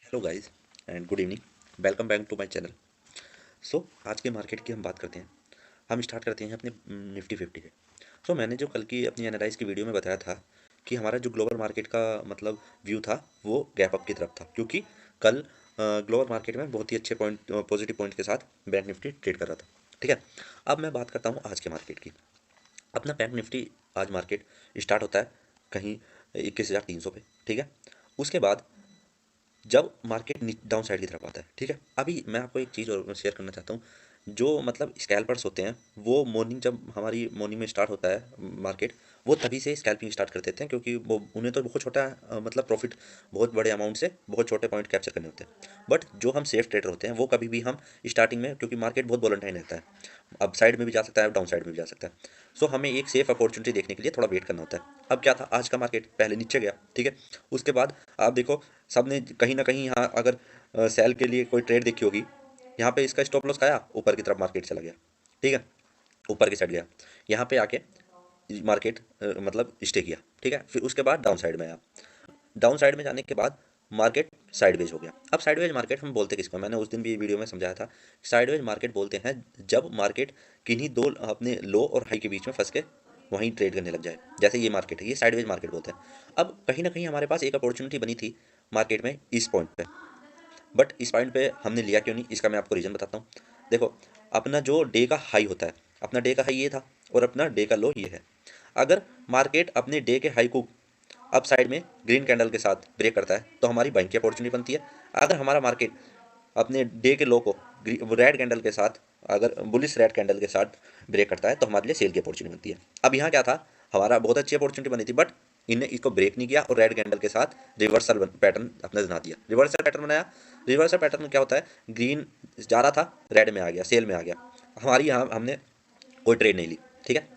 Hello guys and good evening. Welcome back to my channel. So आज के market की हम बात करते हैं। हम स्टार्ट करते हैं अपने निफ्टी 50 से। सो मैंने जो कल की अपनी एनालाइज की वीडियो में बताया था कि हमारा जो ग्लोबल मार्केट का मतलब व्यू था वो गैप अप की तरफ था, क्योंकि कल ग्लोबल मार्केट में बहुत ही अच्छे पॉइंट पॉजिटिव पॉइंट के साथ बैंक निफ्टी ट्रेड कर रहा था। ठीक है, अब मैं बात करता हूँ आज के मार्केट की। अपना बैंक निफ्टी आज मार्केट स्टार्ट होता है कहीं 21,300 पे। ठीक है, उसके बाद जब मार्केट डाउन साइड की तरफ आता है, ठीक है, अभी मैं आपको एक चीज़ और शेयर करना चाहता हूँ। जो मतलब स्कैल्पर्स होते हैं वो मॉर्निंग, जब हमारी मॉर्निंग में स्टार्ट होता है मार्केट, वो तभी से स्कैल्पिंग स्टार्ट कर देते हैं, क्योंकि वो उन्हें तो बहुत छोटा मतलब प्रॉफिट, बहुत बड़े अमाउंट से बहुत छोटे पॉइंट कैप्चर करने होते हैं। बट जो हम सेफ ट्रेडर होते हैं वो कभी भी हम स्टार्टिंग में, क्योंकि मार्केट बहुत वोलेटाइल रहता है, अप साइड में भी जा सकता है, डाउन साइड में भी जा सकता है। सो हमें एक सेफ अपॉर्चुनिटी देखने के लिए थोड़ा वेट करना होता है। अब क्या था, आज का मार्केट पहले नीचे गया, ठीक है, उसके बाद आप देखो सबने कहीं ना कहीं यहाँ अगर सेल के लिए कोई ट्रेड देखी होगी, यहाँ पे इसका स्टॉप लॉस खाया, ऊपर की तरफ मार्केट चला गया। ठीक है, ऊपर की साइड गया, यहाँ पे आके मार्केट मतलब स्टे किया। ठीक है, फिर उसके बाद डाउन साइड में आया। डाउन साइड में जाने के बाद मार्केट साइडवेज हो गया। अब साइडवेज मार्केट हम बोलते किसको, मैंने उस दिन भी वीडियो में समझाया था। साइडवेज मार्केट बोलते हैं जब मार्केट किन्हीं दो अपने लो और हाई के बीच में फंस के वहीं ट्रेड करने लग जाए। जैसे ये मार्केट है, ये साइडवेज मार्केट बोलते हैं। अब कहीं ना कहीं हमारे पास एक अपॉर्चुनिटी बनी थी मार्केट में इस पॉइंट पे, बट इस पॉइंट पे हमने लिया क्यों नहीं, इसका मैं आपको रीज़न बताता हूँ। देखो, अपना जो डे का हाई होता है, अपना डे का हाई ये था और अपना डे का लो ये है। अगर मार्केट अपने डे के हाई को अप साइड में ग्रीन कैंडल के साथ ब्रेक करता है तो हमारी बाइंग की अपॉर्चुनिटी बनती है। अगर हमारा मार्केट अपने डे के लो को रेड कैंडल के साथ, अगर बुलिश रेड कैंडल के साथ ब्रेक करता है तो हमारे लिए सेल की अपॉर्चुनिटी बनती है। अब यहाँ क्या था, हमारा बहुत अच्छी अपॉर्चुनिटी बनी थी, बट इनने इसको ब्रेक नहीं किया और रेड कैंडल के साथ रिवर्सल पैटर्न अपना बना दिया। रिवर्सल पैटर्न बनाया। रिवर्सल पैटर्न में क्या होता है, ग्रीन जा रहा था, रेड में आ गया, सेल में आ गया, हमारी यहाँ हमने कोई ट्रेड नहीं ली। ठीक है,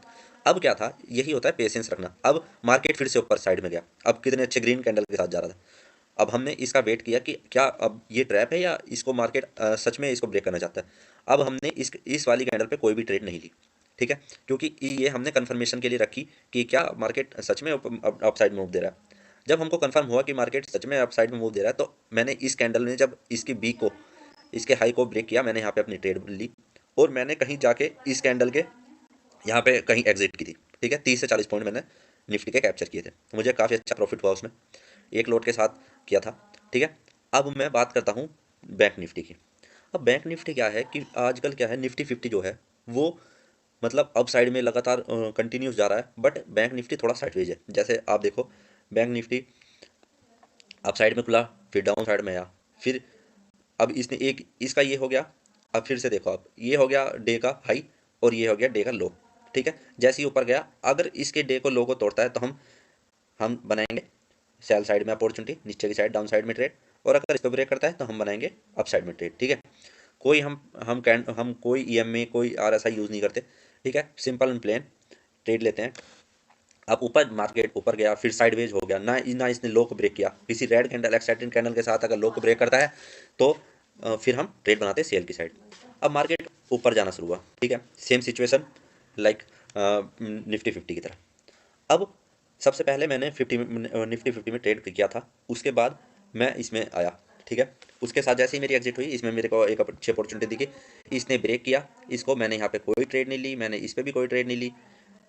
अब क्या था, यही होता है पेशेंस रखना। अब मार्केट फिर से ऊपर साइड में गया, अब कितने अच्छे ग्रीन कैंडल के साथ जा रहा था। अब हमने इसका वेट किया कि क्या अब ये ट्रैप है या इसको मार्केट सच में इसको ब्रेक करना चाहता है। अब हमने इस वाली कैंडल पे कोई भी ट्रेड नहीं ली। ठीक है, क्योंकि ये हमने कंफर्मेशन के लिए रखी कि क्या मार्केट सच में अपसाइड मूव दे रहा है। जब हमको कंफर्म हुआ कि मार्केट सच में अपसाइड में मूव दे रहा है तो मैंने इस कैंडल ने जब इसकी बी को, इसके हाई को ब्रेक किया, मैंने यहाँ पे अपनी ट्रेड ली और मैंने कहीं जाके इस कैंडल के यहाँ पे कहीं एग्जिट की थी। ठीक है, 30 से 40 पॉइंट मैंने निफ्टी के कैप्चर किए थे, मुझे काफ़ी अच्छा प्रॉफिट हुआ उसमें, एक लोड के साथ किया था। ठीक है, अब मैं बात करता हूँ बैंक निफ्टी की। अब बैंक निफ्टी क्या है कि आजकल क्या है, निफ्टी 50 जो है वो मतलब अप साइड में लगातार कंटिन्यूस जा रहा है, बट बैंक निफ्टी थोड़ा साइडवेज है। जैसे आप देखो, बैंक निफ्टी अप साइड में खुला, फिर डाउन साइड में आया, फिर अब इसने एक इसका ये हो गया। अब फिर से देखो, अब ये हो गया डे का हाई और ये हो गया डे का लो। ठीक है, जैसे ही ऊपर गया, अगर इसके डे को लो को तोड़ता है तो हम बनाएंगे सेल साइड में अपॉर्चुनिटी, नीचे की साइड डाउन साइड में ट्रेड, और अगर इसको ब्रेक करता है तो हम बनाएंगे अप साइड में ट्रेड। ठीक है, कोई हम कोई ईएमए कोई आरएसआई यूज़ नहीं करते। ठीक है, सिंपल एंड प्लेन ट्रेड लेते हैं। अब ऊपर मार्केट ऊपर गया, फिर साइडवेज हो गया ना इसने लो को ब्रेक किया, किसी रेड कैंडल एक्साइटिंग कैंडल के साथ अगर लो को ब्रेक करता है तो फिर हम ट्रेड बनाते हैं सेल की साइड। अब मार्केट ऊपर जाना शुरू हुआ। ठीक है, सेम सिचुएशन लाइक निफ्टी 50 की तरह। अब सबसे पहले मैंने निफ्टी 50 में ट्रेड किया था, उसके बाद मैं इसमें आया। ठीक है, उसके साथ जैसे ही मेरी एग्जिट हुई, इसमें मेरे को एक अच्छी अपॉर्चुनिटी दिखी, इसने ब्रेक किया इसको, मैंने यहाँ पे कोई ट्रेड नहीं ली, मैंने इस पर भी कोई ट्रेड नहीं ली।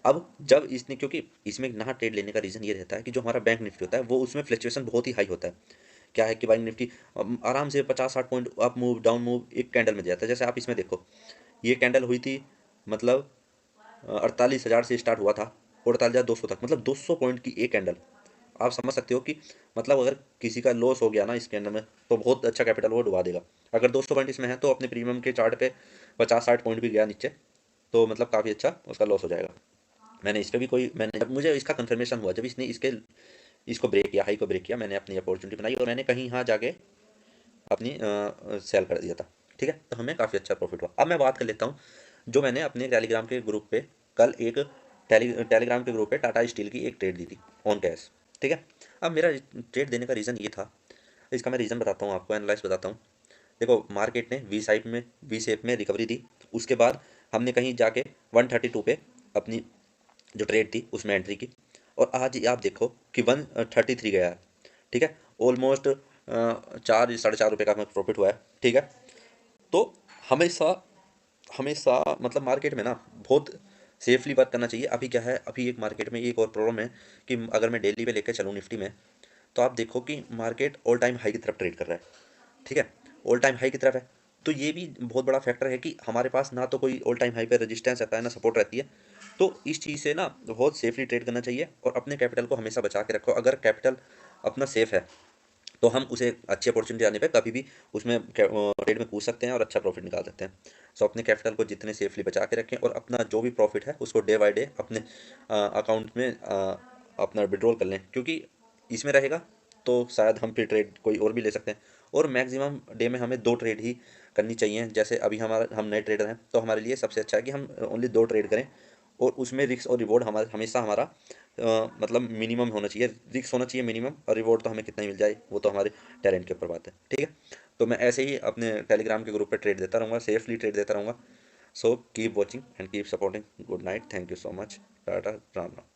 अब जब इसने, क्योंकि इसमें ना ट्रेड लेने का रीज़न ये रहता है कि जो हमारा बैंक निफ्टी होता है वो उसमें फ्लक्चुएशन बहुत ही हाई होता है। क्या है कि बैंक निफ्टी आराम से 50-60 point up move down move एक कैंडल में जाता है। जैसे आप इसमें देखो, ये कैंडल हुई थी मतलब 48,000 से स्टार्ट हुआ था, 48,200 तक, मतलब 200 पॉइंट की एक कैंडल। आप समझ सकते हो कि मतलब अगर किसी का लॉस हो गया ना इस कैंडल में तो बहुत अच्छा कैपिटल वो डुबा देगा। अगर 200 पॉइंट इसमें है तो अपने प्रीमियम के चार्ट पे 50-60 पॉइंट भी गया नीचे तो मतलब काफ़ी अच्छा उसका लॉस हो जाएगा। मैंने इस पे भी कोई, मैंने जब मुझे इसका कंफर्मेशन हुआ, जब इसने इसको ब्रेक किया, हाई को ब्रेक किया, मैंने अपनी अपॉर्चुनिटी बनाई और मैंने कहीं यहाँ जाके अपनी सेल कर दिया था। ठीक है, तो हमें काफ़ी अच्छा प्रॉफिट हुआ। अब मैं बात कर लेता हूँ जो मैंने अपने टेलीग्राम के ग्रुप पे कल एक टेलीग्राम के ग्रुप पे टाटा स्टील की एक ट्रेड दी थी ऑन कैश। ठीक है, अब मेरा ट्रेड देने का रीज़न ये था, इसका मैं रीज़न बताता हूँ आपको, एनालाइज बताता हूँ। देखो, मार्केट ने वी शेप में रिकवरी दी, उसके बाद हमने कहीं जाके 132 पे अपनी जो ट्रेड थी उसमें एंट्री की, और आज आप देखो कि 133 गया है। ठीक है, ऑलमोस्ट 4 या 4.5 रुपये का हमें प्रॉफिट हुआ है, ठीक है। तो हमेशा हमेशा मतलब मार्केट में ना बहुत सेफली वर्क करना चाहिए। अभी क्या है, अभी एक मार्केट में एक और प्रॉब्लम है कि अगर मैं डेली पे लेकर चलूँ निफ्टी में, तो आप देखो कि मार्केट ऑल टाइम हाई की तरफ ट्रेड कर रहा है, ठीक है, ऑल टाइम हाई की तरफ है। तो ये भी बहुत बड़ा फैक्टर है कि हमारे पास ना तो कोई ऑल टाइम हाई पे रेजिस्टेंस रहता है ना सपोर्ट रहती है। तो इस चीज़ से ना बहुत सेफली ट्रेड करना चाहिए और अपने कैपिटल को हमेशा बचा के रखो। अगर कैपिटल अपना सेफ है तो हम उसे अच्छी अपॉर्चुनिटी आने पे कभी भी उसमें ट्रेड में कूद सकते हैं और अच्छा प्रॉफिट निकाल सकते हैं। सो अपने कैपिटल को जितने सेफली बचा के रखें और अपना जो भी प्रॉफिट है उसको डे बाय डे अपने अकाउंट में अपना विड्रॉल कर लें, क्योंकि इसमें रहेगा तो शायद हम फिर ट्रेड कोई और भी ले सकते हैं। और मैक्सिमम डे में हमें 2 ट्रेड ही करनी चाहिए। जैसे अभी हम नए ट्रेडर हैं तो हमारे लिए सबसे अच्छा है कि हम ओनली 2 ट्रेड करें और उसमें रिस्क और रिवॉर्ड हमारा हमेशा हमारा मतलब मिनिमम होना चाहिए। रिस्क होना चाहिए मिनिमम, और रिवॉर्ड तो हमें कितना ही मिल जाए वो तो हमारे टैलेंट के ऊपर बात है, ठीक है। तो मैं ऐसे ही अपने टेलीग्राम के ग्रुप पे ट्रेड देता रहूँगा, सेफली ट्रेड देता रहूँगा। So keep watching and keep supporting. Good night, thank you so much, Tata, Ram Ram.